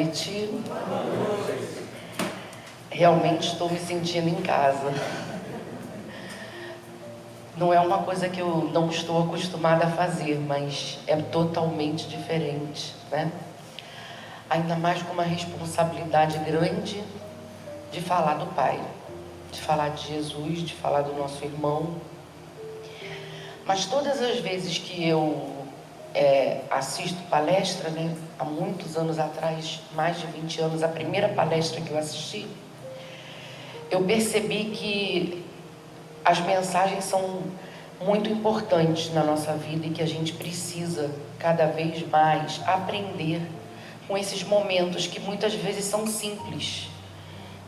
noite. Realmente estou me sentindo em casa. Não é uma coisa que eu não estou acostumada a fazer, mas é totalmente diferente, né? Ainda mais com uma responsabilidade grande de falar do Pai, de falar de Jesus, de falar do nosso irmão. Mas todas as vezes que eu assisto palestra, né? Há muitos anos atrás, mais de 20 anos, a primeira palestra que eu assisti, eu percebi que as mensagens são muito importantes na nossa vida e que a gente precisa cada vez mais aprender com esses momentos que muitas vezes são simples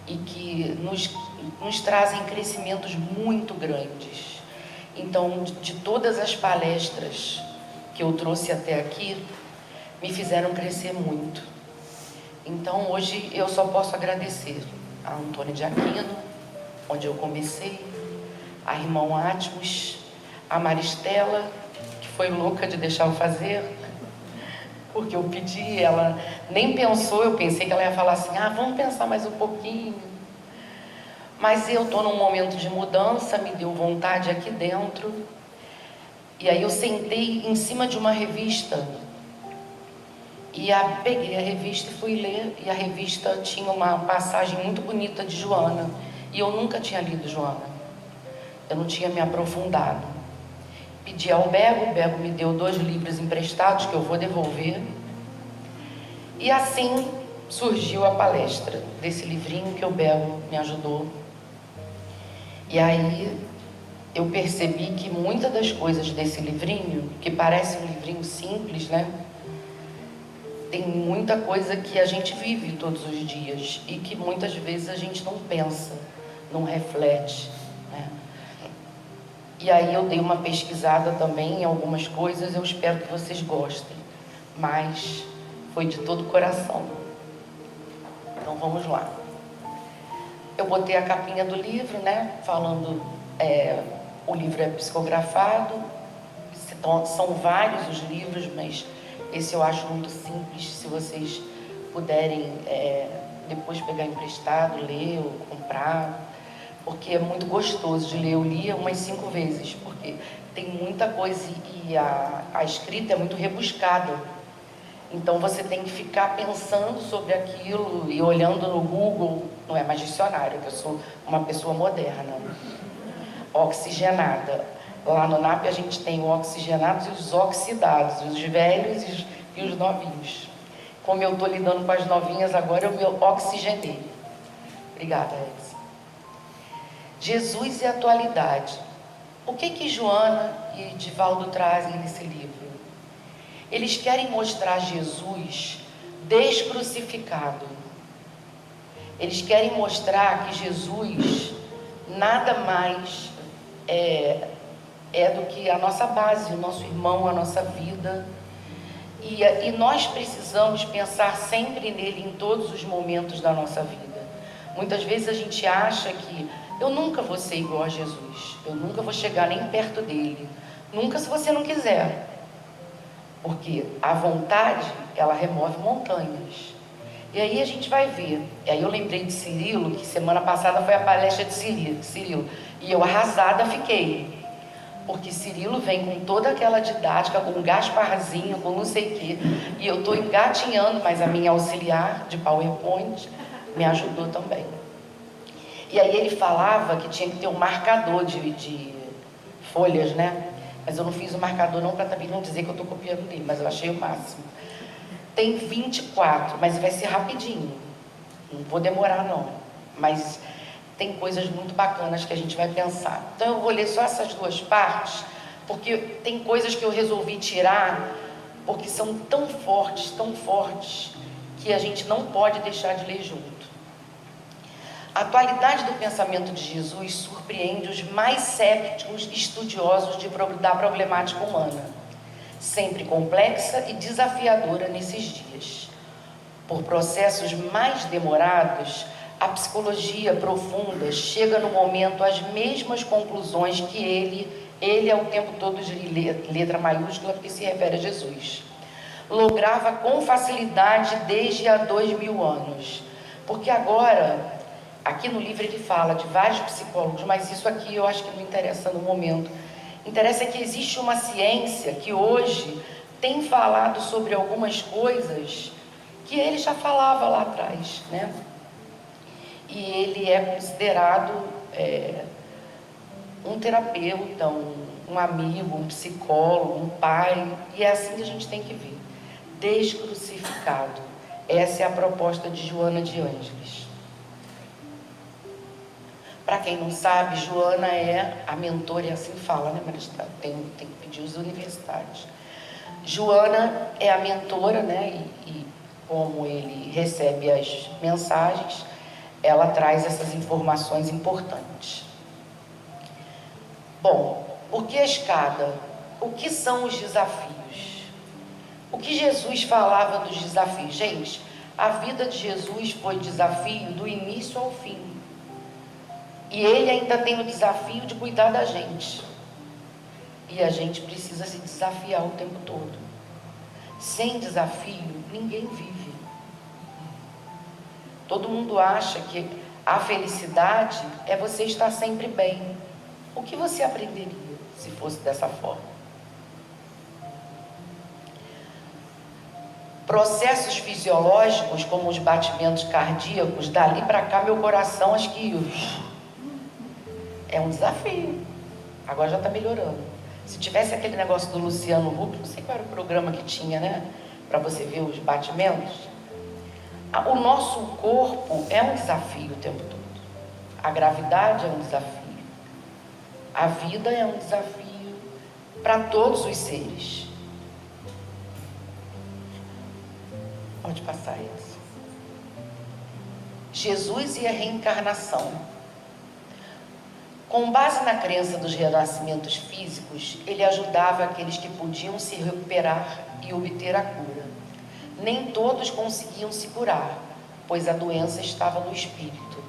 e que nos trazem crescimentos muito grandes. Então, de todas as palestras que eu trouxe até aqui, me fizeram crescer muito. Então, hoje eu só posso agradecer a Antônia de Aquino, onde eu comecei, a irmão Atmos, a Maristela, que foi louca de deixar eu fazer, porque eu pedi, ela nem pensou, eu pensei que ela ia falar assim, vamos pensar mais um pouquinho. Mas eu estou num momento de mudança, me deu vontade aqui dentro, e aí eu sentei em cima de uma revista, e peguei a revista e fui ler, e a revista tinha uma passagem muito bonita de Joana, e eu nunca tinha lido Joana, eu não tinha me aprofundado. Pedi ao Bego, o Bego me deu 2 livros emprestados que eu vou devolver, e assim surgiu a palestra desse livrinho que o Bego me ajudou. E aí eu percebi que muitas das coisas desse livrinho, que parece um livrinho simples, né? Tem muita coisa que a gente vive todos os dias e que muitas vezes a gente não pensa, não reflete, né? E aí eu dei uma pesquisada também em algumas coisas, eu espero que vocês gostem, mas foi de todo o coração. Então vamos lá. Eu botei a capinha do livro, né? Falando, o livro é psicografado, são vários os livros, mas esse eu acho muito simples. Se vocês puderem depois pegar emprestado, ler ou comprar, porque é muito gostoso de ler. Eu li umas 5 vezes, porque tem muita coisa e a escrita é muito rebuscada. Então você tem que ficar pensando sobre aquilo e olhando no Google, não é mais dicionário, que eu sou uma pessoa moderna, oxigenada. Lá no NAP a gente tem os oxigenados e os oxidados, os velhos e os novinhos. Como eu estou lidando com as novinhas agora, eu me oxigenei. Obrigada, Edson. Jesus e atualidade. O que Joana e Divaldo trazem nesse livro? Eles querem mostrar Jesus descrucificado. Eles querem mostrar que Jesus nada mais é do que a nossa base, o nosso irmão, a nossa vida. E nós precisamos pensar sempre nele em todos os momentos da nossa vida. Muitas vezes a gente acha que eu nunca vou ser igual a Jesus, eu nunca vou chegar nem perto dele. Nunca, se você não quiser. Porque a vontade, ela remove montanhas. E aí a gente vai ver. E aí eu lembrei de Cirilo, que semana passada foi a palestra de Cirilo. E eu arrasada fiquei. Porque Cirilo vem com toda aquela didática, com Gasparzinho, com não sei o quê. E eu estou engatinhando, mas a minha auxiliar de PowerPoint me ajudou também. E aí ele falava que tinha que ter um marcador de folhas, né? Mas eu não fiz o marcador não para também não dizer que eu estou copiando dele, mas eu achei o máximo. Tem 24, mas vai ser rapidinho. Não vou demorar não, mas tem coisas muito bacanas que a gente vai pensar. Então eu vou ler só essas 2 partes, porque tem coisas que eu resolvi tirar, porque são tão fortes, que a gente não pode deixar de ler junto. A atualidade do pensamento de Jesus surpreende os mais céticos estudiosos da problemática humana, sempre complexa e desafiadora nesses dias. Por processos mais demorados, a psicologia profunda chega no momento às mesmas conclusões que ele é o tempo todo de letra maiúscula, porque se refere a Jesus. lograva com facilidade desde há 2000 anos. Porque agora, aqui no livro ele fala de vários psicólogos, mas isso aqui eu acho que não interessa no momento. Interessa que existe uma ciência que hoje tem falado sobre algumas coisas que ele já falava lá atrás, né? E ele é considerado um terapeuta, um amigo, um psicólogo, um pai, e é assim que a gente tem que ver. Descrucificado. Essa é a proposta de Joana de Ângeles. Para quem não sabe, Joana é a mentora, e assim fala, né, Marista? Tem que pedir os universitários. Joana é a mentora, né? E como ele recebe as mensagens, ela traz essas informações importantes. Bom, por que a escada? O que são os desafios? O que Jesus falava dos desafios? Gente, a vida de Jesus foi desafio do início ao fim. E ele ainda tem o desafio de cuidar da gente. E a gente precisa se desafiar o tempo todo. Sem desafio, ninguém vive. Todo mundo acha que a felicidade é você estar sempre bem. O que você aprenderia se fosse dessa forma? Processos fisiológicos, como os batimentos cardíacos, dali para cá meu coração acho que é um desafio. Agora já está melhorando. Se tivesse aquele negócio do Luciano Huck, não sei qual era o programa que tinha, né? Para você ver os batimentos. O nosso corpo é um desafio o tempo todo. A gravidade é um desafio. A vida é um desafio para todos os seres. Pode passar isso. Jesus e a reencarnação. Com base na crença dos renascimentos físicos, ele ajudava aqueles que podiam se recuperar e obter a cura. Nem todos conseguiam se curar, pois a doença estava no espírito.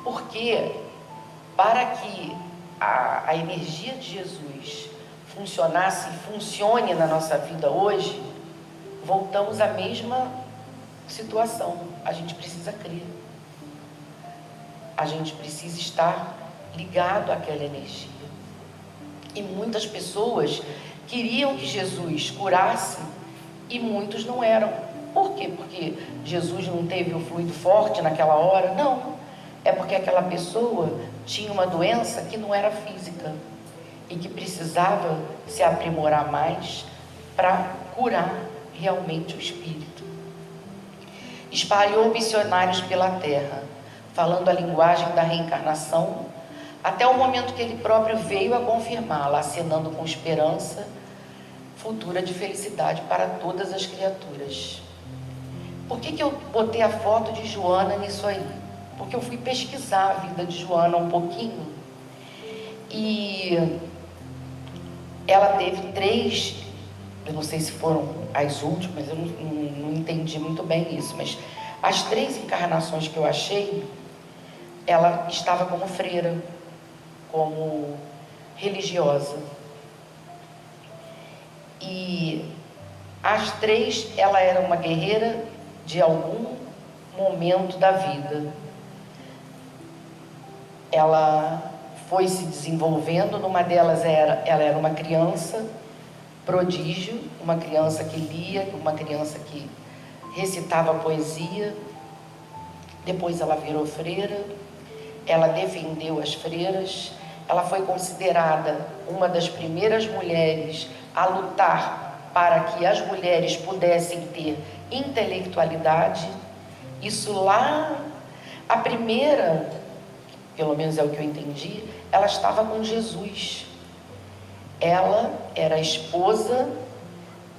Porque, para que a energia de Jesus funcionasse e funcione na nossa vida hoje, voltamos à mesma situação. A gente precisa crer. A gente precisa estar ligado àquela energia. E muitas pessoas queriam que Jesus curasse e muitos não eram. Por quê? Porque Jesus não teve o fluido forte naquela hora? Não. É porque aquela pessoa tinha uma doença que não era física e que precisava se aprimorar mais para curar realmente o espírito. Espalhou missionários pela terra, falando a linguagem da reencarnação, até o momento que ele próprio veio a confirmá-la, acenando com esperança futura de felicidade para todas as criaturas. Por que eu botei a foto de Joana nisso aí? Porque eu fui pesquisar a vida de Joana um pouquinho e ela teve 3, eu não sei se foram as últimas, eu não entendi muito bem isso, mas as 3 encarnações que eu achei, ela estava como freira, como religiosa. E as 3, ela era uma guerreira de algum momento da vida. Ela foi se desenvolvendo. Numa delas ela era uma criança prodígio, uma criança que lia, uma criança que recitava poesia. Depois ela virou freira, ela defendeu as freiras, ela foi considerada uma das primeiras mulheres a lutar para que as mulheres pudessem ter intelectualidade. Isso lá, a primeira, pelo menos é o que eu entendi, ela estava com Jesus. Ela era a esposa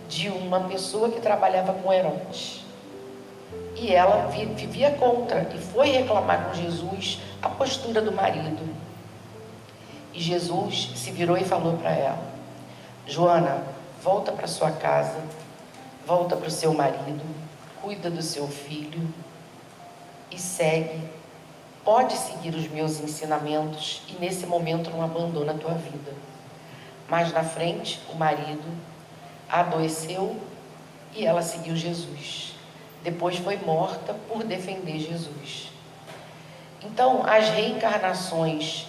de uma pessoa que trabalhava com Herodes. E ela vivia contra e foi reclamar com Jesus a postura do marido. E Jesus se virou e falou para ela: Joana, volta para sua casa, volta para o seu marido, cuida do seu filho e segue. Pode seguir os meus ensinamentos e nesse momento não abandona a tua vida. Mais na frente, o marido adoeceu e ela seguiu Jesus. Depois foi morta por defender Jesus. Então, as reencarnações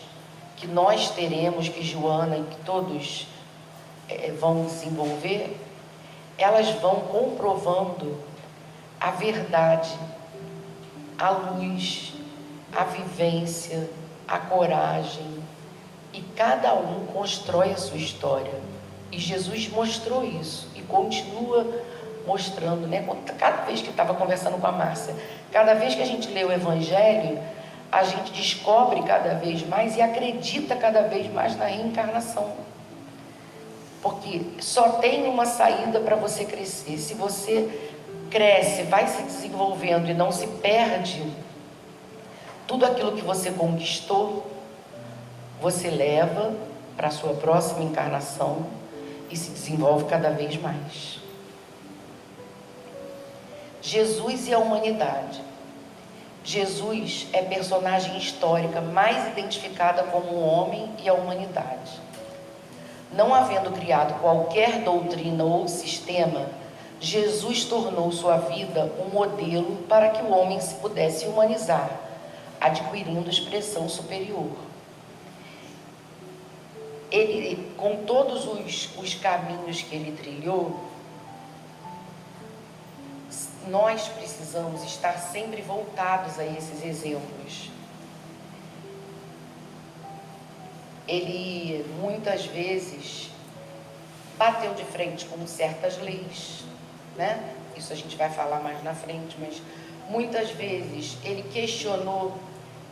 que nós teremos, que Joana e que todos vão desenvolver, elas vão comprovando a verdade, a luz, a vivência, a coragem, e cada um constrói a sua história. E Jesus mostrou isso e continua mostrando, né? Cada vez que estava conversando com a Márcia, cada vez que a gente lê o Evangelho, a gente descobre cada vez mais e acredita cada vez mais na reencarnação. Porque só tem uma saída para você crescer. Se você cresce, vai se desenvolvendo e não se perde, tudo aquilo que você conquistou, você leva para a sua próxima encarnação e se desenvolve cada vez mais. Jesus e a humanidade. Jesus é a personagem histórica mais identificada como o homem e a humanidade. Não havendo criado qualquer doutrina ou sistema, Jesus tornou sua vida um modelo para que o homem se pudesse humanizar, adquirindo expressão superior. Ele, com todos os caminhos que ele trilhou, nós precisamos estar sempre voltados a esses exemplos. Ele muitas vezes bateu de frente com certas leis, né? Isso a gente vai falar mais na frente, mas muitas vezes ele questionou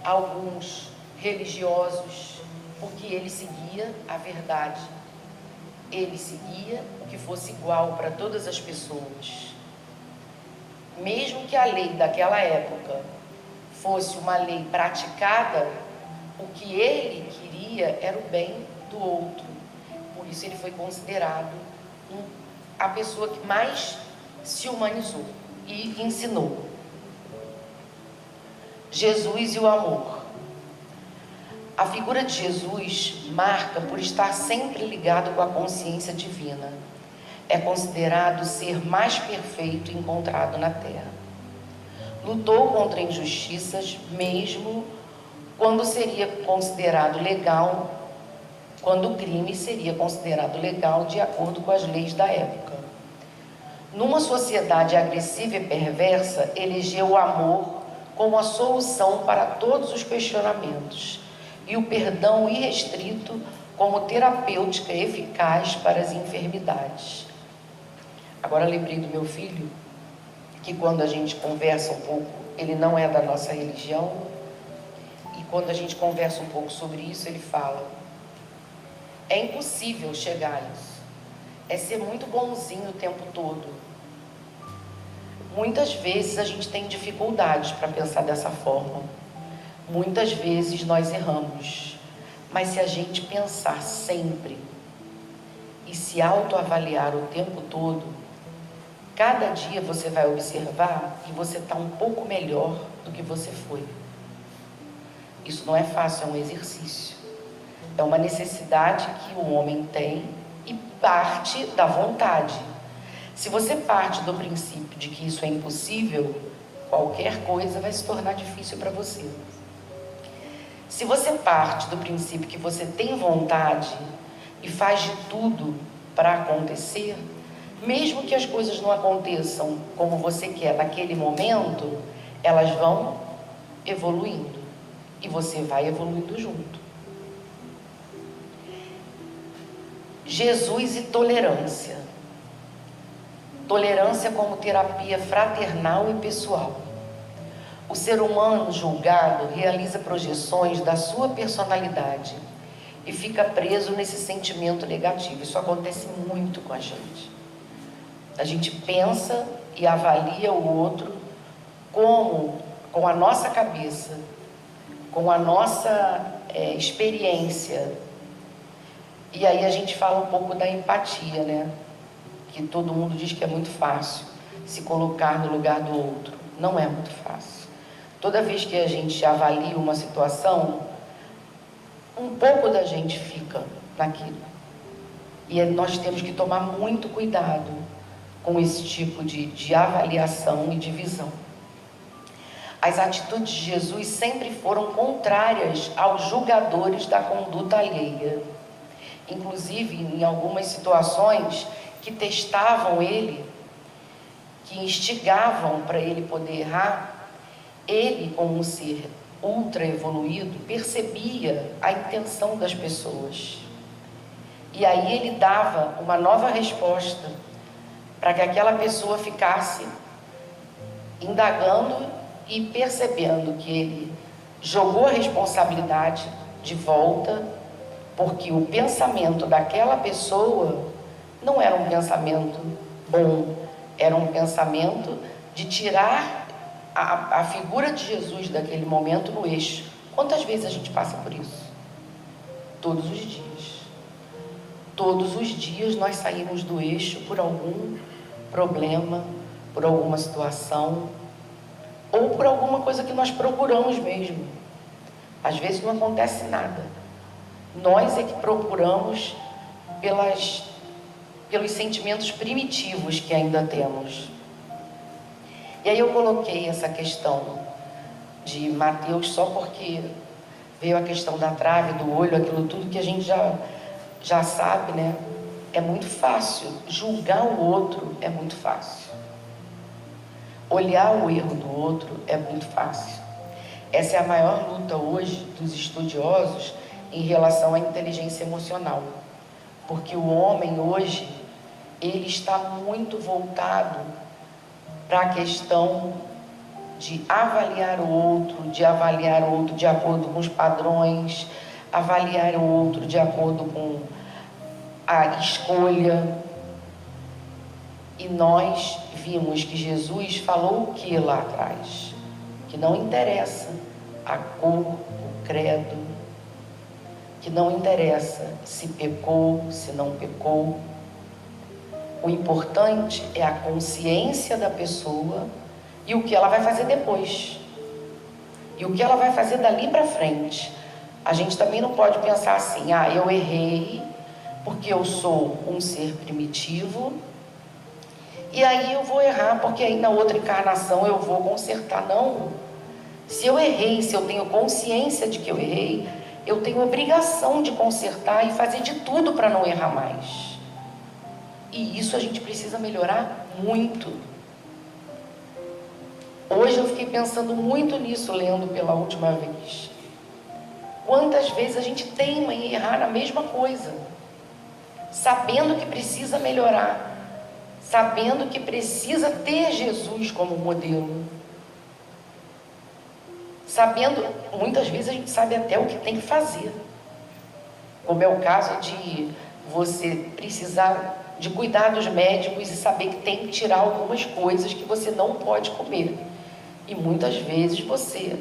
alguns religiosos, porque ele seguia a verdade, ele seguia o que fosse igual para todas as pessoas. Mesmo que a lei daquela época fosse uma lei praticada, o que ele queria era o bem do outro. Por isso ele foi considerado a pessoa que mais se humanizou e ensinou. Jesus e o amor. A figura de Jesus marca por estar sempre ligado com a consciência divina. É considerado o ser mais perfeito encontrado na Terra. Lutou contra injustiças, mesmo quando seria considerado legal, quando o crime seria considerado legal de acordo com as leis da época. Numa sociedade agressiva e perversa, elegeu o amor como a solução para todos os questionamentos e o perdão irrestrito como terapêutica eficaz para as enfermidades. Agora lembrei do meu filho, que quando a gente conversa um pouco, ele não é da nossa religião, e quando a gente conversa um pouco sobre isso, ele fala: é impossível chegar a isso, é ser muito bonzinho o tempo todo. Muitas vezes a gente tem dificuldades para pensar dessa forma, muitas vezes nós erramos, mas se a gente pensar sempre e se autoavaliar o tempo todo, cada dia você vai observar que você está um pouco melhor do que você foi. Isso não é fácil, é um exercício. É uma necessidade que o homem tem e parte da vontade. Se você parte do princípio de que isso é impossível, qualquer coisa vai se tornar difícil para você. Se você parte do princípio que você tem vontade e faz de tudo para acontecer, mesmo que as coisas não aconteçam como você quer naquele momento, elas vão evoluindo e você vai evoluindo junto. Jesus e tolerância. Tolerância como terapia fraternal e pessoal. O ser humano julgado realiza projeções da sua personalidade e fica preso nesse sentimento negativo. Isso acontece muito com a gente. A gente pensa e avalia o outro com a nossa cabeça, com a nossa experiência. E aí a gente fala um pouco da empatia, né? Que todo mundo diz que é muito fácil se colocar no lugar do outro. Não é muito fácil. Toda vez que a gente avalia uma situação, um pouco da gente fica naquilo. E nós temos que tomar muito cuidado com esse tipo de avaliação e de visão. As atitudes de Jesus sempre foram contrárias aos julgadores da conduta alheia. Inclusive, em algumas situações que testavam ele, que instigavam para ele poder errar, ele, como um ser ultra evoluído, percebia a intenção das pessoas. E aí ele dava uma nova resposta para que aquela pessoa ficasse indagando e percebendo que ele jogou a responsabilidade de volta, porque o pensamento daquela pessoa não era um pensamento bom, era um pensamento de tirar a figura de Jesus daquele momento no eixo. Quantas vezes a gente passa por isso? Todos os dias. Todos os dias nós saímos do eixo por algum problema, por alguma situação, ou por alguma coisa que nós procuramos mesmo. Às vezes não acontece nada. Nós é que procuramos pelos sentimentos primitivos que ainda temos. E aí eu coloquei essa questão de Mateus só porque veio a questão da trave, do olho, aquilo tudo que a gente já sabe, né? É muito fácil. Julgar o outro é muito fácil. Olhar o erro do outro é muito fácil. Essa é a maior luta hoje dos estudiosos em relação à inteligência emocional. Porque o homem hoje, ele está muito voltado para a questão de avaliar o outro, de acordo com os padrões, avaliar o outro de acordo com a escolha. E nós vimos que Jesus falou o que lá atrás? Que não interessa a cor, o credo, que não interessa se pecou, se não pecou. O importante é a consciência da pessoa e o que ela vai fazer depois. E o que ela vai fazer dali para frente. A gente também não pode pensar assim, eu errei porque eu sou um ser primitivo e aí eu vou errar porque aí na outra encarnação eu vou consertar. Não. Se eu errei, se eu tenho consciência de que eu errei, eu tenho obrigação de consertar e fazer de tudo para não errar mais. E isso a gente precisa melhorar muito. Hoje eu fiquei pensando muito nisso, lendo pela última vez. Quantas vezes a gente teima em errar na mesma coisa, sabendo que precisa melhorar, sabendo que precisa ter Jesus como modelo, sabendo, muitas vezes a gente sabe até o que tem que fazer, como é o caso de você precisar de cuidados médicos e saber que tem que tirar algumas coisas que você não pode comer. E muitas vezes você,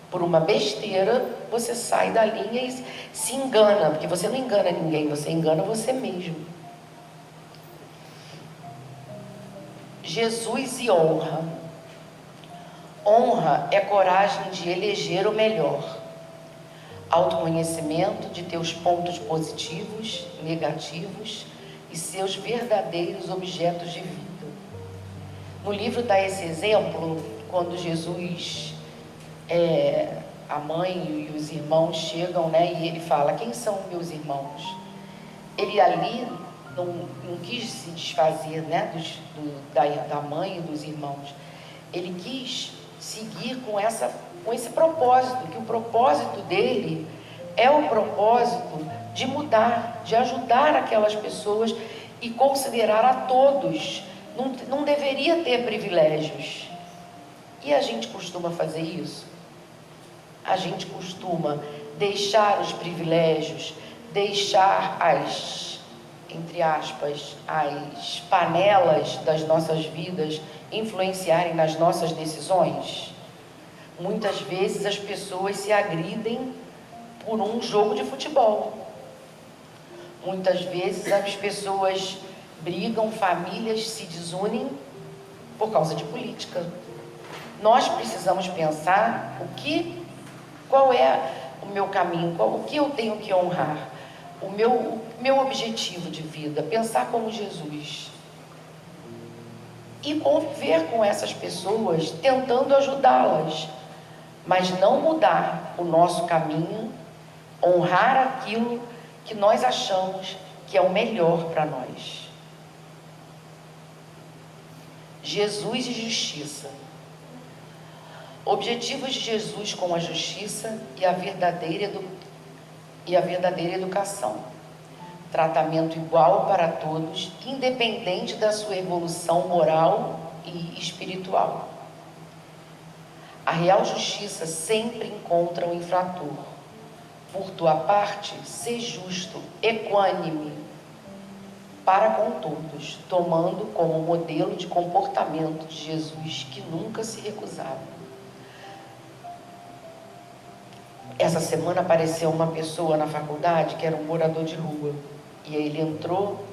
por uma besteira, você sai da linha e se engana, porque você não engana ninguém, você engana você mesmo. Jesus e honra. Honra é coragem de eleger o melhor. Autoconhecimento de teus pontos positivos, negativos e seus verdadeiros objetos de vida. No livro dá esse exemplo, quando Jesus, a mãe e os irmãos chegam, e ele fala, quem são meus irmãos? Ele ali não quis se desfazer, da mãe e dos irmãos. Ele quis seguir com esse propósito, que o propósito dele é o propósito de mudar, de ajudar aquelas pessoas e considerar a todos. Não deveria ter privilégios. E a gente costuma fazer isso? A gente costuma deixar os privilégios, deixar entre aspas, as panelas das nossas vidas influenciarem nas nossas decisões. Muitas vezes as pessoas se agridem por um jogo de futebol. Muitas vezes as pessoas brigam, famílias se desunem por causa de política. Nós precisamos pensar qual é o meu caminho, o que eu tenho que honrar, o meu objetivo de vida, pensar como Jesus. e conviver com essas pessoas, tentando ajudá-las, mas não mudar o nosso caminho, honrar aquilo que nós achamos que é o melhor para nós. Jesus e justiça. Objetivos de Jesus com a justiça e a verdadeira educação. Tratamento igual para todos, independente da sua evolução moral e espiritual. A real justiça sempre encontra o infrator. Por tua parte, ser justo, equânime para com todos, tomando como modelo de comportamento de Jesus, que nunca se recusava. Essa semana apareceu uma pessoa na faculdade que era um morador de rua. E aí ele entrou,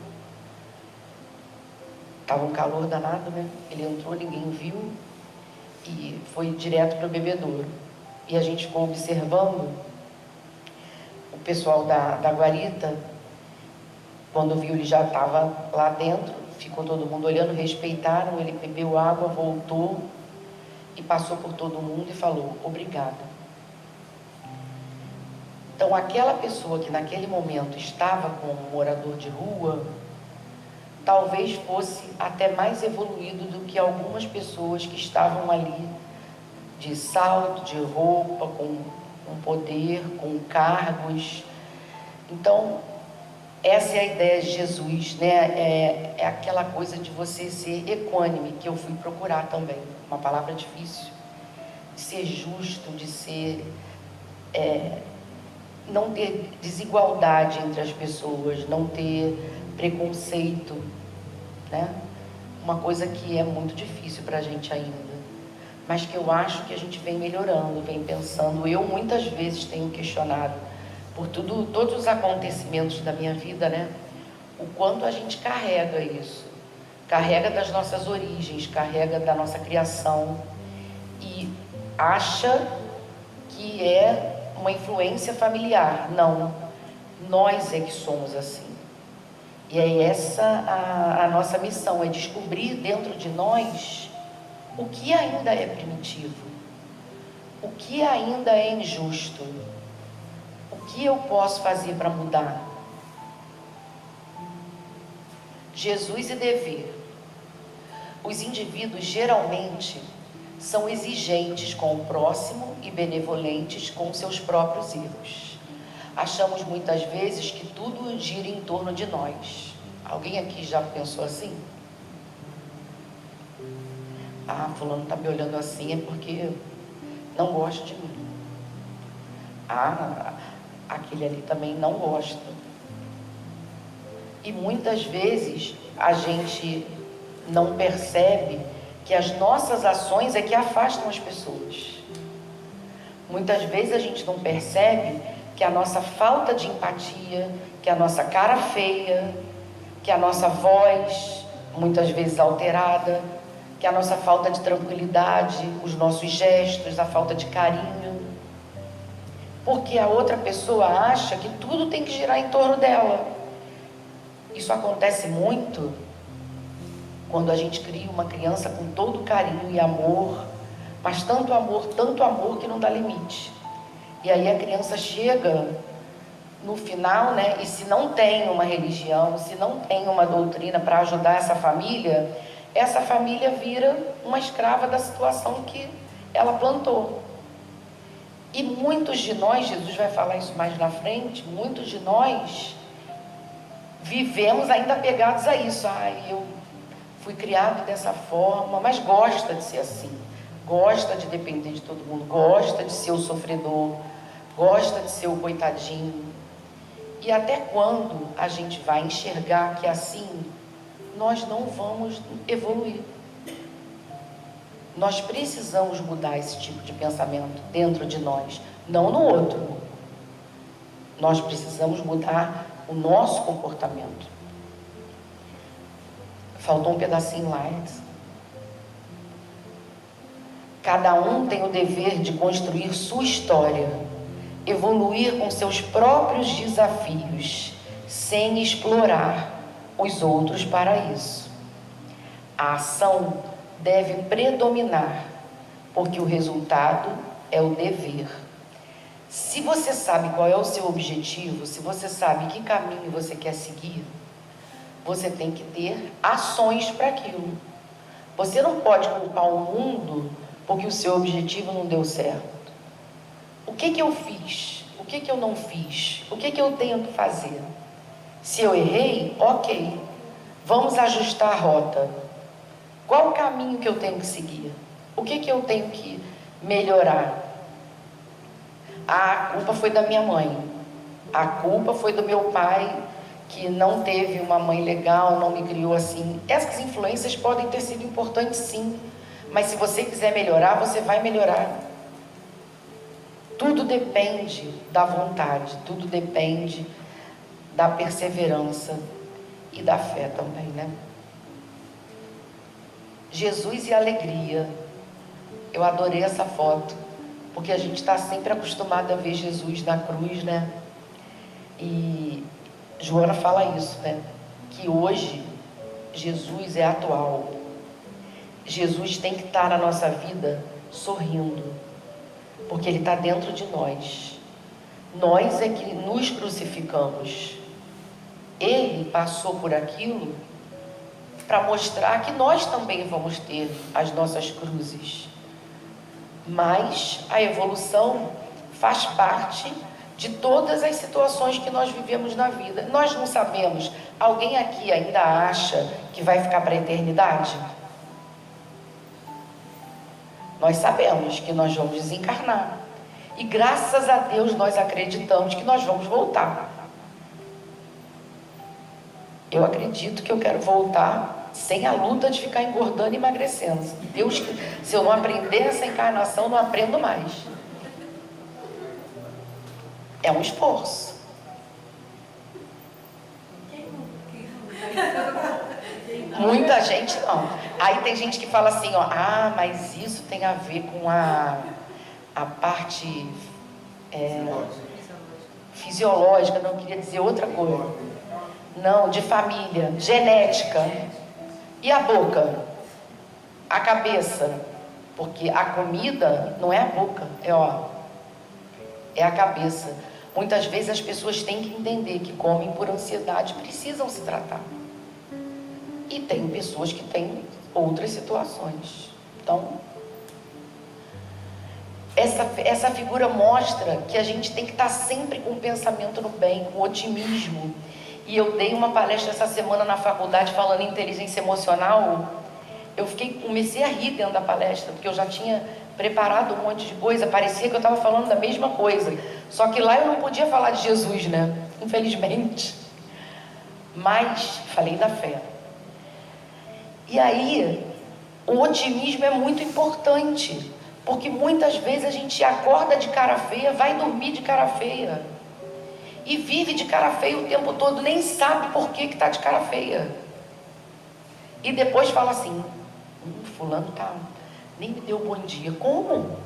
estava um calor danado, né? Ele entrou, ninguém viu e foi direto para o bebedouro. E a gente ficou observando o pessoal da guarita. Quando viu, ele já estava lá dentro, ficou todo mundo olhando, respeitaram, ele bebeu água, voltou e passou por todo mundo e falou, obrigada. Então, aquela pessoa que naquele momento estava com um morador de rua, talvez fosse até mais evoluído do que algumas pessoas que estavam ali de salto, de roupa, com poder, com cargos. Então, essa é a ideia de Jesus, né? É aquela coisa de você ser equânime, que eu fui procurar também, uma palavra difícil, de ser justo, de ser... não ter desigualdade entre as pessoas, não ter preconceito, né? Uma coisa que é muito difícil para a gente ainda, mas que eu acho que a gente vem melhorando, vem pensando. Eu muitas vezes tenho questionado por todos os acontecimentos da minha vida, né? O quanto a gente carrega isso, carrega das nossas origens, carrega da nossa criação e acha que é uma influência familiar. Não, nós é que somos assim. E é essa a nossa missão, é descobrir dentro de nós o que ainda é primitivo, o que ainda é injusto, o que eu posso fazer para mudar. Jesus e dever. Os indivíduos geralmente são exigentes com o próximo e benevolentes com seus próprios erros. Achamos muitas vezes que tudo gira em torno de nós. Alguém aqui já pensou assim? Ah, fulano está me olhando assim é porque não gosta de mim. Ah, aquele ali também não gosta. E muitas vezes a gente não percebe que as nossas ações é que afastam as pessoas. Muitas vezes a gente não percebe que a nossa falta de empatia, que a nossa cara feia, que a nossa voz, muitas vezes alterada, que a nossa falta de tranquilidade, os nossos gestos, a falta de carinho, porque a outra pessoa acha que tudo tem que girar em torno dela. Isso acontece muito quando a gente cria uma criança com todo carinho e amor, mas tanto amor que não dá limite. E aí a criança chega no final, né? E se não tem uma religião, se não tem uma doutrina para ajudar essa família vira uma escrava da situação que ela plantou. E muitos de nós, Jesus vai falar isso mais na frente, muitos de nós vivemos ainda apegados a isso. Eu fui criado dessa forma, mas gosta de ser assim, gosta de depender de todo mundo, gosta de ser o sofredor, gosta de ser o coitadinho. E até quando a gente vai enxergar que assim nós não vamos evoluir? Nós precisamos mudar esse tipo de pensamento dentro de nós, não no outro. Nós precisamos mudar o nosso comportamento. Faltou um pedacinho lá. Cada um tem o dever de construir sua história, evoluir com seus próprios desafios, sem explorar os outros para isso. A ação deve predominar, porque o resultado é o dever. Se você sabe qual é o seu objetivo, se você sabe que caminho você quer seguir, você tem que ter ações para aquilo. Você não pode culpar o mundo porque o seu objetivo não deu certo. O que eu fiz? O que eu não fiz? O que eu tenho que fazer? Se eu errei, ok. Vamos ajustar a rota. Qual o caminho que eu tenho que seguir? O que eu tenho que melhorar? A culpa foi da minha mãe. A culpa foi do meu pai, que não teve uma mãe legal, não me criou assim. Essas influências podem ter sido importantes, sim. Mas se você quiser melhorar, você vai melhorar. Tudo depende da vontade, tudo depende da perseverança e da fé também, né? Jesus e alegria. Eu adorei essa foto, porque a gente está sempre acostumado a ver Jesus na cruz, né? E Joana fala isso, né? Que hoje Jesus é atual. Jesus tem que estar na nossa vida sorrindo, porque Ele está dentro de nós. Nós é que nos crucificamos. Ele passou por aquilo para mostrar que nós também vamos ter as nossas cruzes. Mas a evolução faz parte de todas as situações que nós vivemos na vida. Nós não sabemos. Alguém aqui ainda acha que vai ficar para a eternidade? Nós sabemos que nós vamos desencarnar. E graças a Deus nós acreditamos que nós vamos voltar. Eu acredito que eu quero voltar sem a luta de ficar engordando e emagrecendo. Deus, se eu não aprender essa encarnação, eu não aprendo mais. É um esforço. Muita gente não. Aí tem gente que fala assim, ó, mas isso tem a ver com a parte fisiológica, não queria dizer outra coisa. Não, de família, genética. E a boca? A cabeça? Porque a comida não é a boca, é a cabeça. Muitas vezes as pessoas têm que entender que comem por ansiedade, precisam se tratar. E tem pessoas que têm outras situações. Então, essa figura mostra que a gente tem que estar sempre com o pensamento no bem, com otimismo. E eu dei uma palestra essa semana na faculdade falando em inteligência emocional. Eu comecei a rir dentro da palestra, porque eu já tinha preparado um monte de coisa, parecia que eu estava falando da mesma coisa. Só que lá eu não podia falar de Jesus, né? Infelizmente. Mas falei da fé. E aí, o otimismo é muito importante, porque muitas vezes a gente acorda de cara feia, vai dormir de cara feia, e vive de cara feia o tempo todo, nem sabe por que está de cara feia. E depois fala assim, fulano nem me deu bom dia. Como?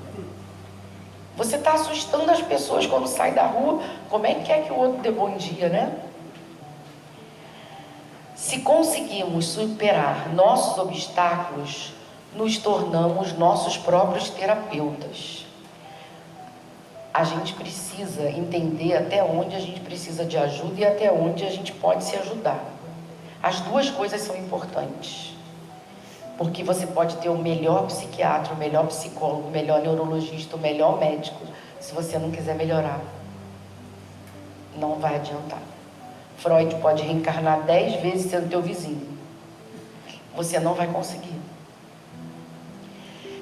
Você está assustando as pessoas quando sai da rua, como é que o outro dê bom dia, né? Se conseguimos superar nossos obstáculos, nos tornamos nossos próprios terapeutas. A gente precisa entender até onde a gente precisa de ajuda e até onde a gente pode se ajudar. As duas coisas são importantes. Porque você pode ter o melhor psiquiatra, o melhor psicólogo, o melhor neurologista, o melhor médico. Se você não quiser melhorar, não vai adiantar. Freud pode reencarnar 10 vezes sendo teu vizinho. Você não vai conseguir.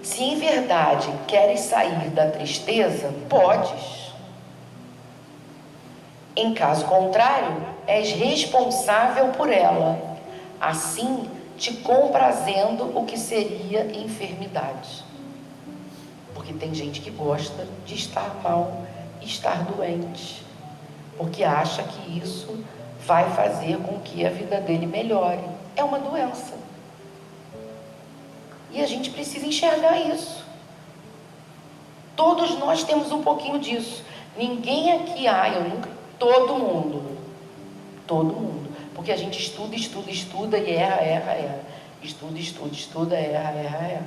Se em verdade queres sair da tristeza, podes. Em caso contrário, és responsável por ela. Assim, te comprazendo o que seria enfermidade. Porque tem gente que gosta de estar mal, estar doente, porque acha que isso vai fazer com que a vida dele melhore. É uma doença. E a gente precisa enxergar isso. Todos nós temos um pouquinho disso. Ninguém aqui, eu nunca... Todo mundo. Porque a gente estuda e erra. Estuda, erra.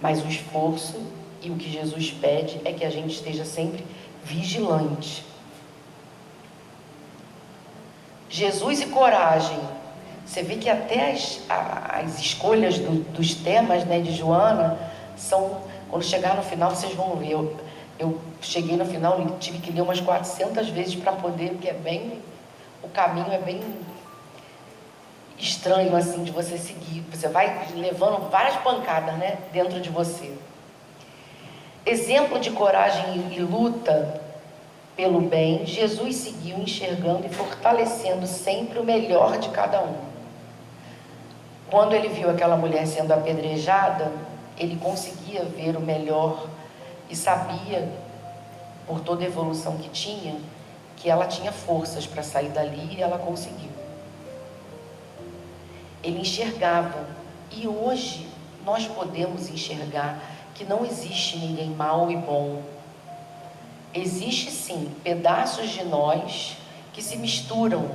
Mas o esforço e o que Jesus pede é que a gente esteja sempre vigilante. Jesus e coragem. Você vê que até as escolhas dos temas, né, de Joana são, quando chegar no final vocês vão ver, eu cheguei no final e tive que ler umas 400 vezes para poder, porque o caminho é bem estranho assim de você seguir, você vai levando várias pancadas, né, dentro de você. Exemplo de coragem e luta pelo bem, Jesus seguiu enxergando e fortalecendo sempre o melhor de cada um. Quando ele viu aquela mulher sendo apedrejada, ele conseguia ver o melhor e sabia, por toda a evolução que tinha, que ela tinha forças para sair dali, e ela conseguiu. Ele enxergava, e hoje nós podemos enxergar que não existe ninguém mau e bom. Existe sim pedaços de nós que se misturam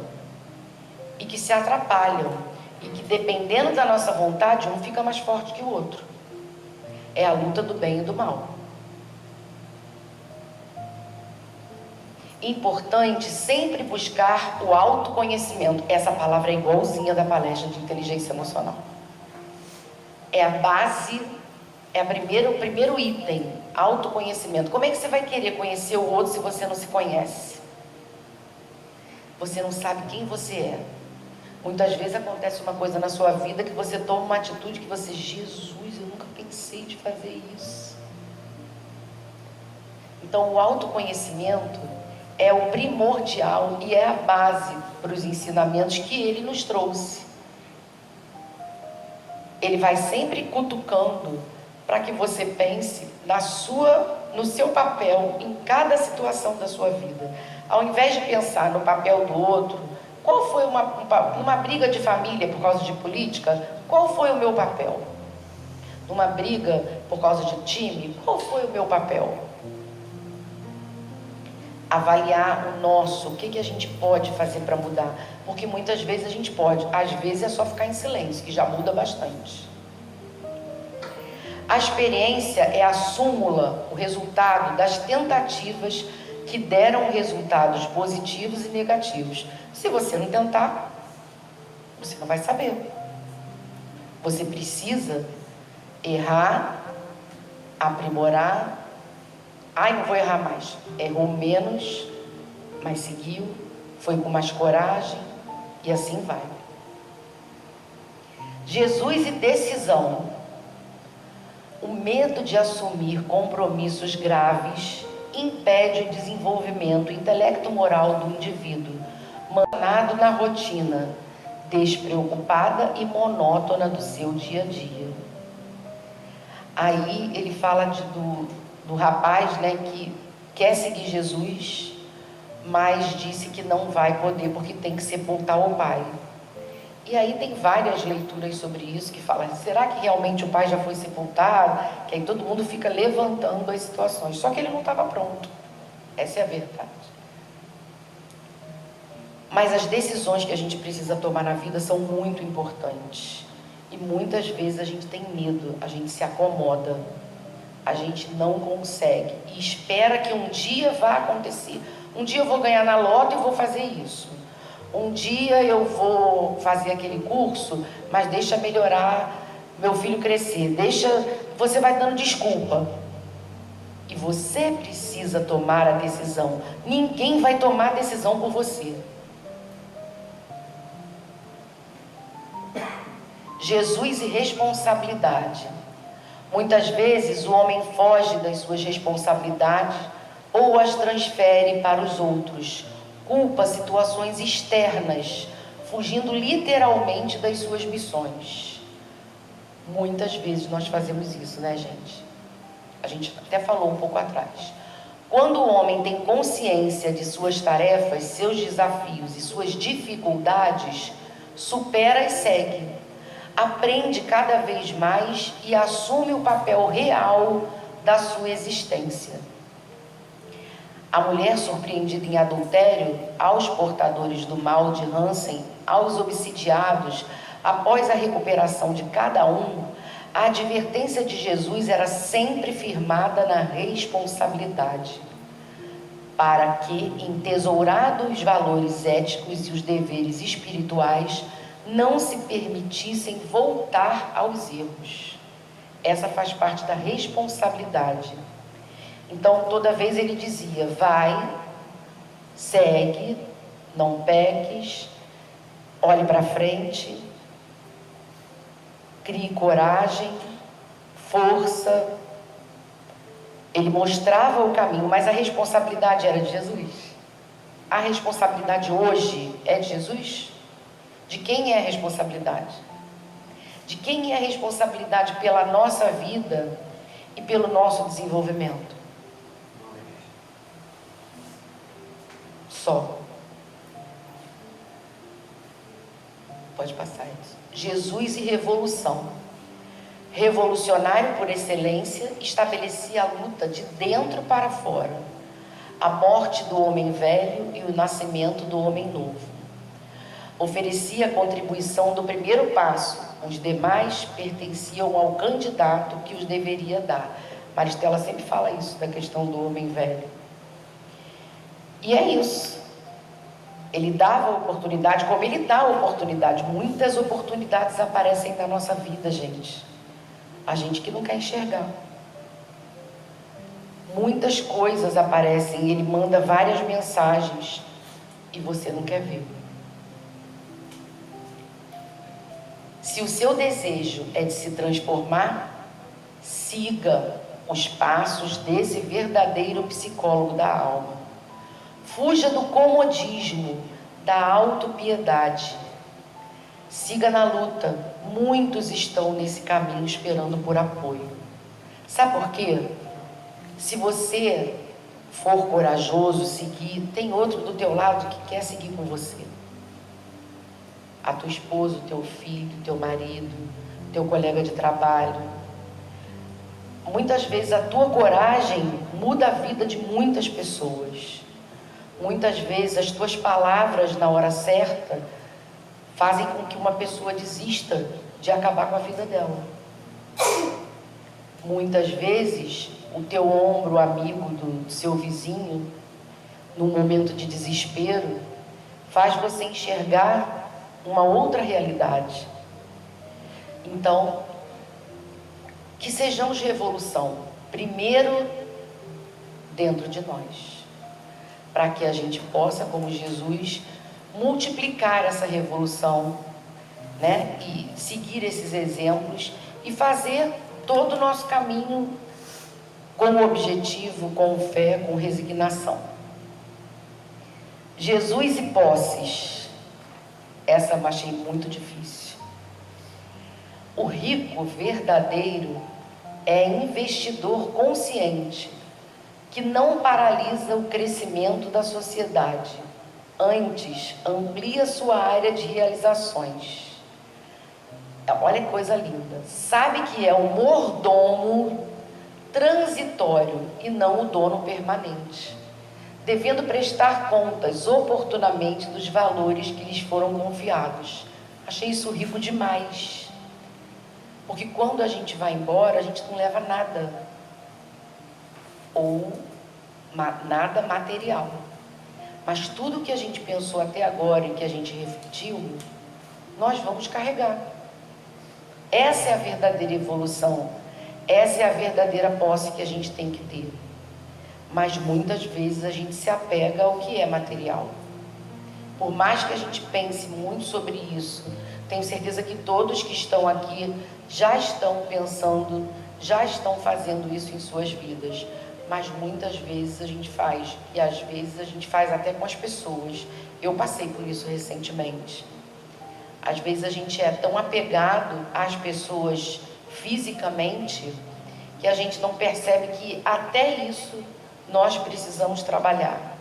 e que se atrapalham, e que dependendo da nossa vontade, um fica mais forte que o outro. É a luta do bem e do mal. Importante sempre buscar o autoconhecimento. Essa palavra é igualzinha da palestra de inteligência emocional. É a base, é o primeiro item, autoconhecimento. Como é que você vai querer conhecer o outro se você não se conhece? Você não sabe quem você é. Muitas vezes acontece uma coisa na sua vida que você toma uma atitude que você, Jesus, eu nunca pensei de fazer isso. Então o autoconhecimento é o primordial e é a base para os ensinamentos que ele nos trouxe. Ele vai sempre cutucando para que você pense no seu papel em cada situação da sua vida. Ao invés de pensar no papel do outro, qual foi uma briga de família por causa de política? Qual foi o meu papel? Numa briga por causa de time, qual foi o meu papel? Avaliar o nosso, o que a gente pode fazer para mudar, porque muitas vezes a gente pode, às vezes é só ficar em silêncio, que já muda bastante. A experiência é a súmula, o resultado das tentativas que deram resultados positivos e negativos. Se você não tentar, você não vai saber. Você precisa errar, aprimorar. Ai, não vou errar mais. Errou menos, mas seguiu, foi com mais coragem e assim vai. Jesus e decisão. O medo de assumir compromissos graves impede o desenvolvimento intelecto-moral do indivíduo, manado na rotina despreocupada e monótona do seu dia a dia. Aí ele fala do rapaz, né, que quer seguir Jesus, mas disse que não vai poder porque tem que sepultar o pai. E aí tem várias leituras sobre isso que falam, será que realmente o pai já foi sepultado? Que aí todo mundo fica levantando as situações, só que ele não estava pronto. Essa é a verdade. Mas as decisões que a gente precisa tomar na vida são muito importantes. E muitas vezes a gente tem medo, a gente se acomoda, a gente não consegue e espera que um dia vá acontecer. Um dia eu vou ganhar na loto e vou fazer isso. Um dia eu vou fazer aquele curso, mas deixa melhorar, meu filho crescer. Você vai dando desculpa. E você precisa tomar a decisão. Ninguém vai tomar a decisão por você. Jesus e responsabilidade. Muitas vezes o homem foge das suas responsabilidades ou as transfere para os outros. Culpa situações externas, fugindo literalmente das suas missões. Muitas vezes nós fazemos isso, né, gente? A gente até falou um pouco atrás. Quando o homem tem consciência de suas tarefas, seus desafios e suas dificuldades, supera e segue. Aprende cada vez mais e assume o papel real da sua existência. A mulher surpreendida em adultério, aos portadores do mal de Hansen, aos obsidiados, Após a recuperação de cada um, a advertência de Jesus era sempre firmada na responsabilidade, para que, entesourados os valores éticos e os deveres espirituais, não se permitissem voltar aos erros. Essa faz parte da responsabilidade. Então, toda vez ele dizia: vai, segue, não peques, olhe para frente, crie coragem, força. Ele mostrava o caminho, mas a responsabilidade era de Jesus. A responsabilidade hoje é de Jesus? De quem é a responsabilidade? De quem é a responsabilidade pela nossa vida e pelo nosso desenvolvimento? Só. Pode passar isso. Jesus e revolução. Revolucionário por excelência, estabelecia a luta de dentro para fora, a morte do homem velho e o nascimento do homem novo. Oferecia a contribuição do primeiro passo, os demais pertenciam ao candidato que os deveria dar. Maristela sempre fala isso, da questão do homem velho. E é isso. Ele dava oportunidade, como ele dá oportunidade. Muitas oportunidades aparecem na nossa vida, gente. A gente que não quer enxergar. Muitas coisas aparecem, ele manda várias mensagens e você não quer ver. Se o seu desejo é de se transformar, siga os passos desse verdadeiro psicólogo da alma. Fuja do comodismo, da autopiedade. Siga na luta. Muitos estão nesse caminho esperando por apoio. Sabe por quê? Se você for corajoso, seguir, tem outro do teu lado que quer seguir com você. A tua esposa, o teu filho, o teu marido, o teu colega de trabalho. Muitas vezes a tua coragem muda a vida de muitas pessoas. Muitas vezes as tuas palavras na hora certa fazem com que uma pessoa desista de acabar com a vida dela. Muitas vezes o teu ombro amigo do seu vizinho, num momento de desespero, faz você enxergar uma outra realidade. Então, que sejamos revolução, primeiro dentro de nós, para que a gente possa, como Jesus, multiplicar essa revolução, né? E seguir esses exemplos e fazer todo o nosso caminho com objetivo, com fé, com resignação. Jesus e posses. Essa eu achei muito difícil. O rico verdadeiro é investidor consciente, que não paralisa o crescimento da sociedade, antes amplia sua área de realizações. Olha que coisa linda. Sabe que é o mordomo transitório e não o dono permanente, devendo prestar contas oportunamente dos valores que lhes foram confiados. Achei isso rico demais. Porque quando a gente vai embora, a gente não leva nada. Ou nada material. Mas tudo que a gente pensou até agora e que a gente refletiu, nós vamos carregar. Essa é a verdadeira evolução. Essa é a verdadeira posse que a gente tem que ter. Mas muitas vezes a gente se apega ao que é material. Por mais que a gente pense muito sobre isso, tenho certeza que todos que estão aqui já estão pensando, já estão fazendo isso em suas vidas. Mas muitas vezes a gente faz, e às vezes a gente faz até com as pessoas. Eu passei por isso recentemente. Às vezes a gente é tão apegado às pessoas fisicamente que a gente não percebe que até isso nós precisamos trabalhar,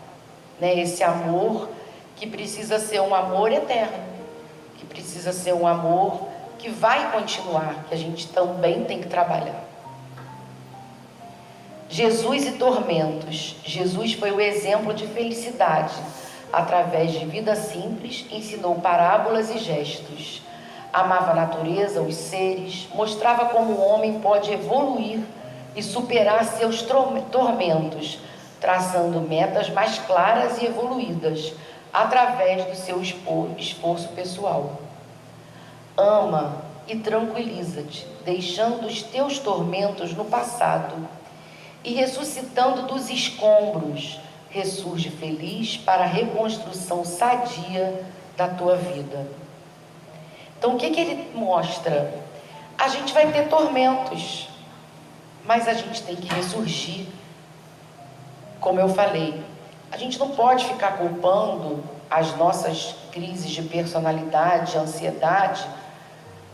né? Esse amor que precisa ser um amor eterno, que precisa ser um amor que vai continuar, que a gente também tem que trabalhar. Jesus e tormentos. Jesus foi o exemplo de felicidade. Através de vida simples, ensinou parábolas e gestos. Amava a natureza, os seres, mostrava como o homem pode evoluir e superar seus tormentos, traçando metas mais claras e evoluídas através do seu esforço pessoal. Ama e tranquiliza-te, deixando os teus tormentos no passado e ressuscitando dos escombros, ressurge feliz para a reconstrução sadia da tua vida. Então, o que ele mostra? A gente vai ter tormentos, mas a gente tem que ressurgir. Como eu falei, a gente não pode ficar culpando as nossas crises de personalidade, ansiedade,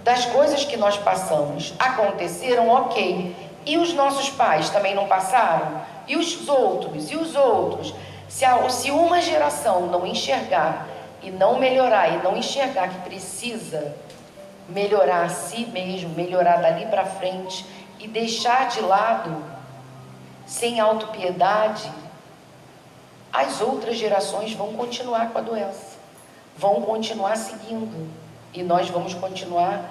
das coisas que nós passamos. Aconteceram, ok. E os nossos pais também não passaram? E os outros? E os outros? Se uma geração não enxergar e não melhorar, e não enxergar que precisa melhorar a si mesmo, melhorar dali para frente e deixar de lado, sem autopiedade, as outras gerações vão continuar com a doença, vão continuar seguindo, e nós vamos continuar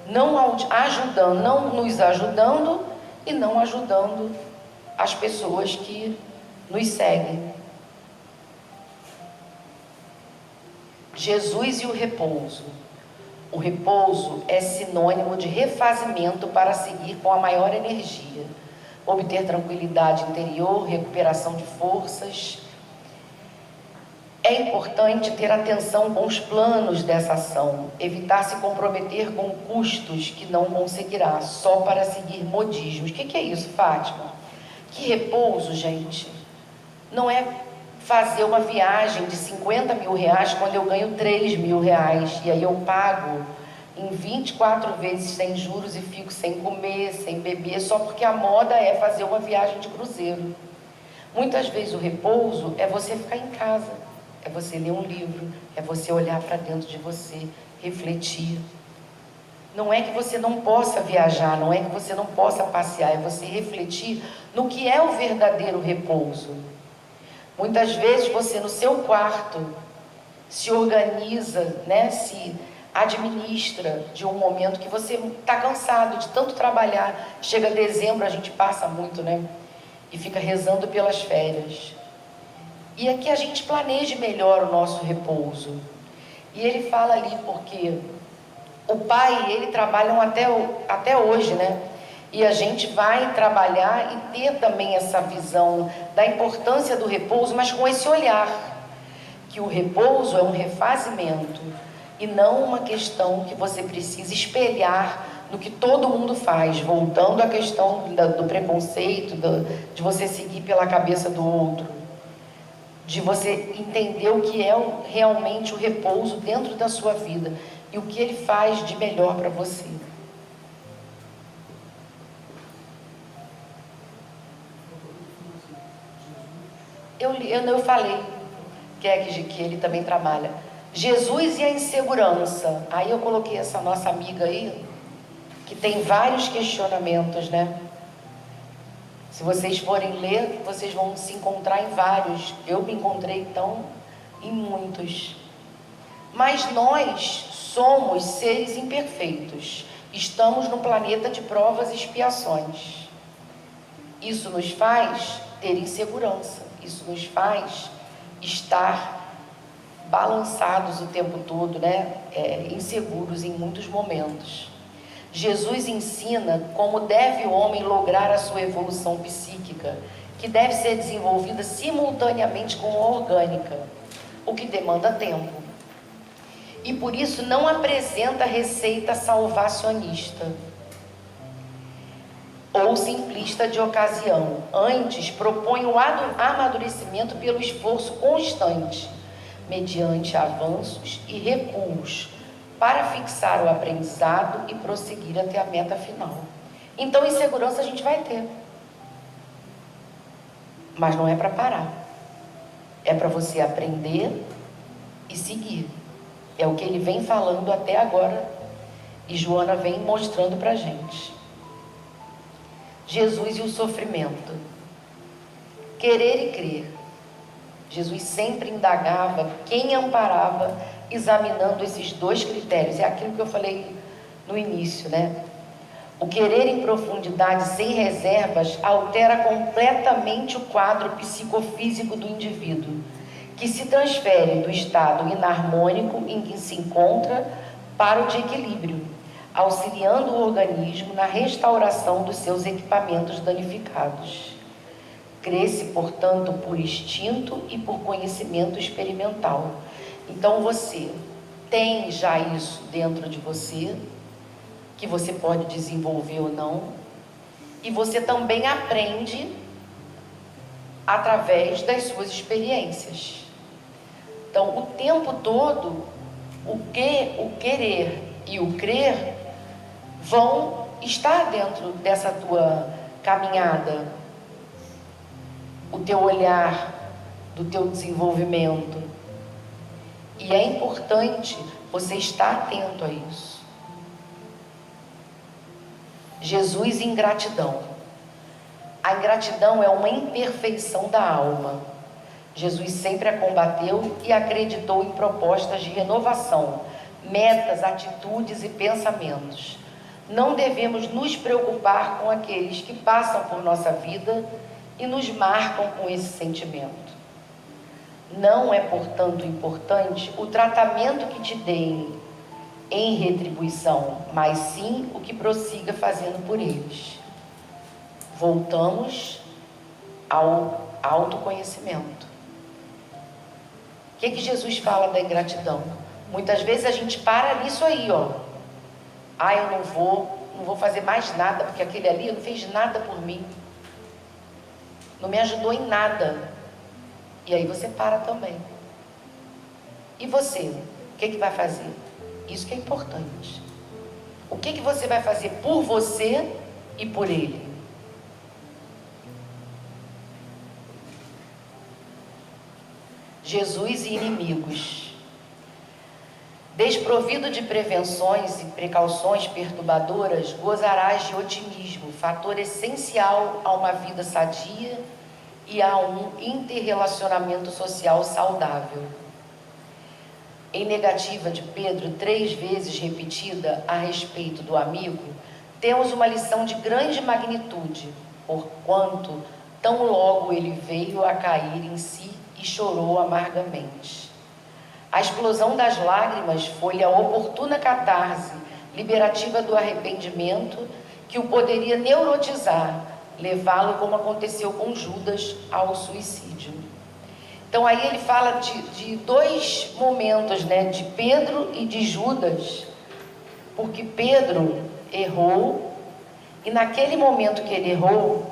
não ajudando, não nos ajudando e não ajudando as pessoas que nos seguem. Jesus e o repouso. O repouso é sinônimo de refazimento para seguir com a maior energia, obter tranquilidade interior, recuperação de forças. É importante ter atenção com os planos dessa ação, evitar se comprometer com custos que não conseguirá, só para seguir modismos. O que é isso, Fátima? Que repouso, gente, não é fazer uma viagem de 50 mil reais quando eu ganho 3 mil reais, e aí eu pago em 24 vezes sem juros e fico sem comer, sem beber, só porque a moda é fazer uma viagem de cruzeiro. Muitas vezes o repouso é você ficar em casa, é você ler um livro, é você olhar para dentro de você, refletir. Não é que você não possa viajar, não é que você não possa passear, é você refletir no que é o verdadeiro repouso. Muitas vezes você no seu quarto se organiza, né, se administra de um momento que você está cansado de tanto trabalhar. Chega dezembro, a gente passa muito, né? E fica rezando pelas férias. E aqui a gente planeje melhor o nosso repouso. E ele fala ali porque o pai e ele trabalham até hoje, né? E a gente vai trabalhar e ter também essa visão da importância do repouso, mas com esse olhar, que o repouso é um refazimento e não uma questão que você precisa espelhar no que todo mundo faz, voltando à questão do preconceito, de você seguir pela cabeça do outro, de você entender o que é realmente o repouso dentro da sua vida e o que ele faz de melhor para você. Eu falei que ele também trabalha. Jesus e a insegurança. Aí eu coloquei essa nossa amiga aí, que tem vários questionamentos, né? Se vocês forem ler, vocês vão se encontrar em vários. Eu me encontrei, então, em muitos. Mas nós somos seres imperfeitos. Estamos num planeta de provas e expiações. Isso nos faz ter insegurança. Isso nos faz estar balançados o tempo todo, né? Inseguros em muitos momentos. Jesus ensina como deve o homem lograr a sua evolução psíquica, que deve ser desenvolvida simultaneamente com a orgânica, o que demanda tempo. E por isso não apresenta receita salvacionista ou simplista de ocasião. Antes, propõe o amadurecimento pelo esforço constante, mediante avanços e recuos, para fixar o aprendizado e prosseguir até a meta final. Então, insegurança a gente vai ter, mas não é para parar, é para você aprender e seguir. É o que ele vem falando até agora e Joana vem mostrando para a gente. Jesus e o sofrimento. Querer e crer. Jesus sempre indagava quem amparava examinando esses dois critérios. É aquilo que eu falei no início, né? O querer em profundidade, sem reservas, altera completamente o quadro psicofísico do indivíduo, que se transfere do estado inarmônico em que se encontra para o de equilíbrio, auxiliando o organismo na restauração dos seus equipamentos danificados. Cresce, portanto, por instinto e por conhecimento experimental. Então você tem já isso dentro de você, que você pode desenvolver ou não, e você também aprende através das suas experiências. Então, o tempo todo, o querer e o crer vão estar dentro dessa tua caminhada, o teu olhar do teu desenvolvimento. E é importante você estar atento a isso. Jesus e ingratidão. A ingratidão é uma imperfeição da alma. Jesus sempre a combateu e acreditou em propostas de renovação, metas, atitudes e pensamentos. Não devemos nos preocupar com aqueles que passam por nossa vida e nos marcam com esse sentimento. Não é, portanto, importante o tratamento que te deem em retribuição, mas sim o que prossiga fazendo por eles. Voltamos ao autoconhecimento. O que Jesus fala da ingratidão? Muitas vezes a gente para nisso aí, ó. Eu não vou fazer mais nada, porque aquele ali não fez nada por mim. Não me ajudou em nada. E aí você para também. E você? O que vai fazer? Isso que é importante. O que você vai fazer por você e por ele? Jesus e inimigos. Desprovido de prevenções e precauções perturbadoras, gozarás de otimismo, fator essencial a uma vida sadia e a um interrelacionamento social saudável. Em negativa de Pedro, 3 vezes repetida a respeito do amigo, temos uma lição de grande magnitude, porquanto tão logo ele veio a cair em si e chorou amargamente. A explosão das lágrimas foi a oportuna catarse liberativa do arrependimento que o poderia neurotizar, levá-lo, como aconteceu com Judas, ao suicídio. Então aí ele fala de 2 momentos, né? De Pedro e de Judas, porque Pedro errou, e naquele momento que ele errou,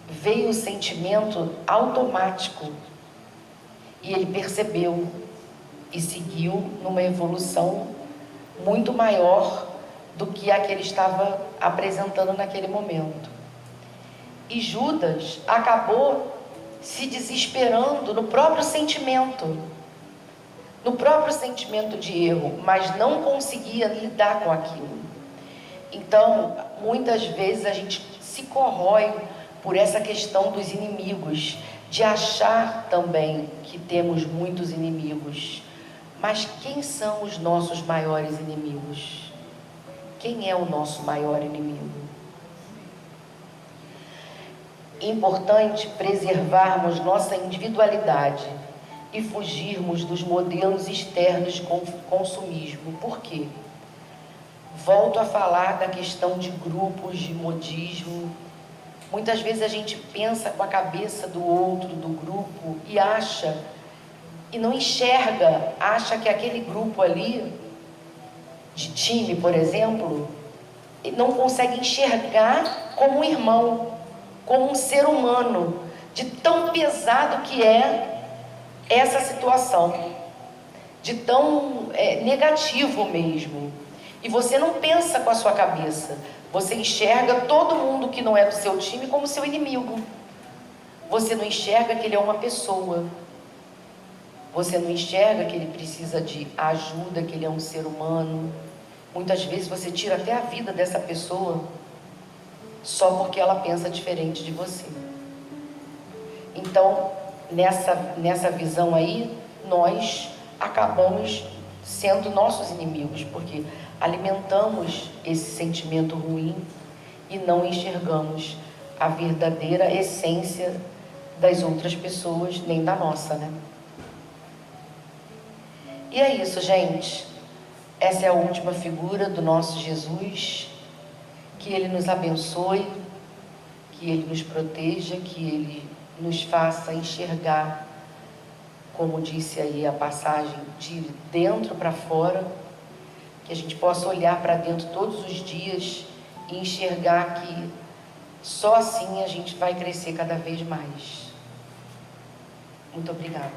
veio o sentimento automático, e ele percebeu, e seguiu numa evolução muito maior do que a que ele estava apresentando naquele momento. E Judas acabou se desesperando no próprio sentimento de erro, mas não conseguia lidar com aquilo. Então, muitas vezes a gente se corrói por essa questão dos inimigos, de achar também que temos muitos inimigos. Mas quem são os nossos maiores inimigos? Quem é o nosso maior inimigo? Importante preservarmos nossa individualidade e fugirmos dos modelos externos de consumismo. Por quê? Volto a falar da questão de grupos, de modismo. Muitas vezes a gente pensa com a cabeça do outro, do grupo, e acha, e não enxerga, acha que aquele grupo ali, de time, por exemplo, não consegue enxergar como um irmão, como um ser humano, de tão pesado que é essa situação, de tão negativo mesmo. E você não pensa com a sua cabeça, você enxerga todo mundo que não é do seu time como seu inimigo. Você não enxerga que ele é uma pessoa, você não enxerga que ele precisa de ajuda, que ele é um ser humano. Muitas vezes você tira até a vida dessa pessoa só porque ela pensa diferente de você. Então, nessa visão aí, nós acabamos sendo nossos inimigos, porque alimentamos esse sentimento ruim e não enxergamos a verdadeira essência das outras pessoas, nem da nossa, né? E é isso, gente. Essa é a última figura do nosso Jesus. Que Ele nos abençoe, que Ele nos proteja, que Ele nos faça enxergar, como disse aí a passagem, de dentro para fora, que a gente possa olhar para dentro todos os dias e enxergar que só assim a gente vai crescer cada vez mais. Muito obrigada.